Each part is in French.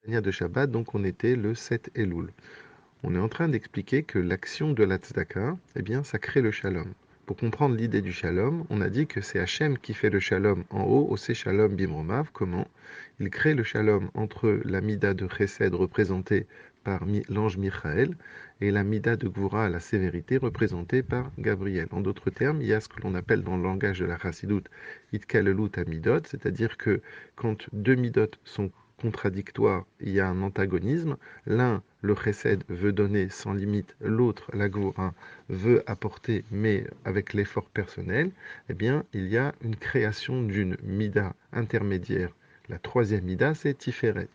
Tania de Shabbat, donc on était le 7 Elul. On est en train d'expliquer que l'action de la tzedaka, eh bien, ça crée le shalom. Pour comprendre l'idée du shalom, on a dit que c'est Hachem qui fait le shalom en haut, au shalom bimromav. Comment? Il crée le shalom entre la mida de Chesed représentée par l'ange Michael et la mida de Gvura, la sévérité, représentée par Gabriel. En d'autres termes, il y a ce que l'on appelle dans le langage de la Chassidoute Itkalelut Amidot, c'est-à-dire que quand deux midot sont contradictoires, il y a un antagonisme. L'un, le chesed, veut donner sans limite, l'autre, la gvura, veut apporter, mais avec l'effort personnel, eh bien, il y a une création d'une mida intermédiaire. La troisième mida, c'est Tiferet.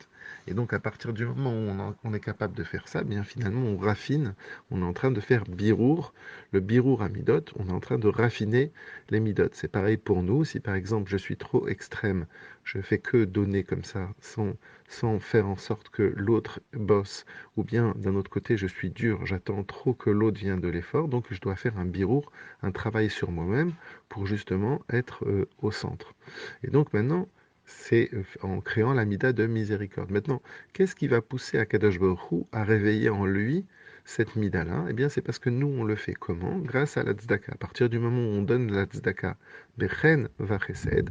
Et donc, à partir du moment où on est capable de faire ça, eh bien finalement, on raffine, on est en train de faire birour, le birour à midot, on est en train de raffiner les midot. C'est pareil pour nous, si par exemple je suis trop extrême, je fais que donner comme ça, sans faire en sorte que l'autre bosse, ou bien d'un autre côté, je suis dur, j'attends trop que l'autre vienne de l'effort, donc je dois faire un birour, un travail sur moi-même pour justement être au centre. Et donc maintenant, c'est en créant l'amida de miséricorde. Maintenant, qu'est-ce qui va pousser Akadosh Baruch Hu à réveiller en lui cette mida-là? Eh bien, c'est parce que nous, on le fait comment? Grâce à la tzedaka. À partir du moment où on donne la tzedaka, bechen va chesed,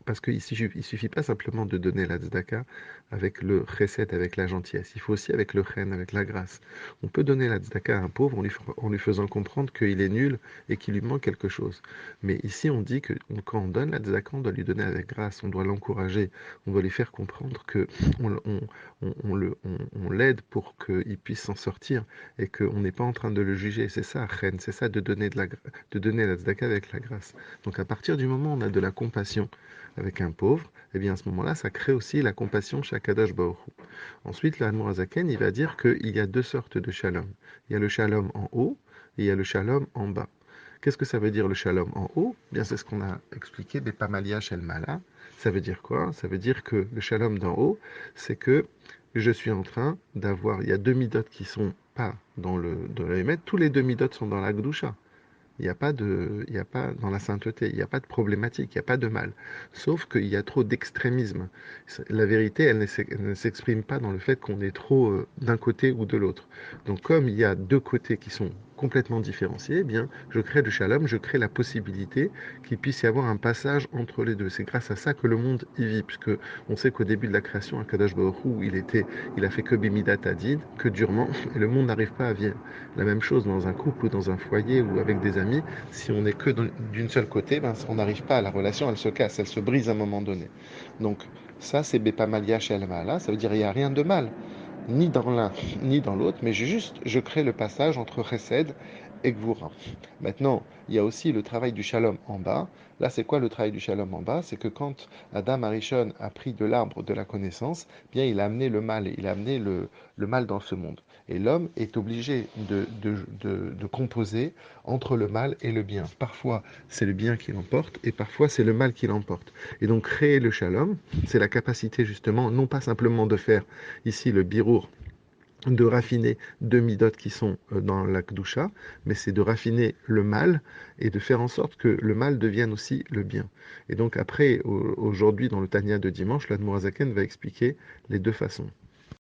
parce qu'il ne suffit pas simplement de donner la tzedaka avec le chesed, avec la gentillesse. Il faut aussi avec le chen, avec la grâce. On peut donner la tzedaka à un pauvre en lui faisant comprendre qu'il est nul et qu'il lui manque quelque chose. Mais ici, on dit que quand on donne la tzedaka, on doit lui donner avec grâce, on doit l'encourager, on doit lui faire comprendre que on l'aide pour qu'il puisse s'en sortir et qu'on n'est pas en train de le juger. C'est ça, chen, c'est ça de donner, de donner la tzedaka avec la grâce. Donc à partir du moment où on a de la compassion, avec un pauvre, eh bien à ce moment-là, ça crée aussi la compassion chez Akadosh Baruch Hu. Ensuite, l'Admorazaken, il va dire qu'il y a deux sortes de shalom. Il y a le shalom en haut et il y a le shalom en bas. Qu'est-ce que ça veut dire le shalom en haut? Eh bien, c'est ce qu'on a expliqué, Bepamalia Shel Mala. Ça veut dire quoi? Ça veut dire que le shalom d'en haut, c'est que je suis en train d'avoir, il y a deux midot qui sont pas dans le Hémet, tous les deux midot sont dans la Gdusha. Il n'y a pas dans la sainteté, il n'y a pas de problématique, il n'y a pas de mal. Sauf qu'il y a trop d'extrémisme. La vérité, elle ne s'exprime pas dans le fait qu'on est trop d'un côté ou de l'autre. Donc comme il y a deux côtés qui sont complètement différenciés, eh bien, je crée le shalom, je crée la possibilité qu'il puisse y avoir un passage entre les deux. C'est grâce à ça que le monde y vit, puisque on sait qu'au début de la création, Akadosh Baruch Hu, il a fait que Bimidat Hadid, que durement, et le monde n'arrive pas à vivre. La même chose dans un couple ou dans un foyer ou avec des amis, si on n'est que d'une seule côté, ben, on n'arrive pas, la relation elle se casse, elle se brise à un moment donné. Donc ça c'est Bepamalia Shelmala, ça veut dire il n'y a rien de mal, ni dans l'un ni dans l'autre, mais je crée le passage entre Chesed et Gvura. Maintenant, il y a aussi le travail du Shalom en bas. Là, c'est quoi le travail du Shalom en bas? C'est que quand Adam Arishon a pris de l'arbre de la connaissance, bien il a amené le mal, il a amené le mal dans ce monde. Et l'homme est obligé de composer entre le mal et le bien. Parfois, c'est le bien qui l'emporte et parfois, c'est le mal qui l'emporte. Et donc, créer le Shalom, c'est la capacité justement, non pas simplement de faire ici le birour, de raffiner deux midotes qui sont dans la Kdusha, mais c'est de raffiner le mal et de faire en sorte que le mal devienne aussi le bien. Et donc après, aujourd'hui, dans le Tanya de dimanche, l'Admorazaken va expliquer les deux façons.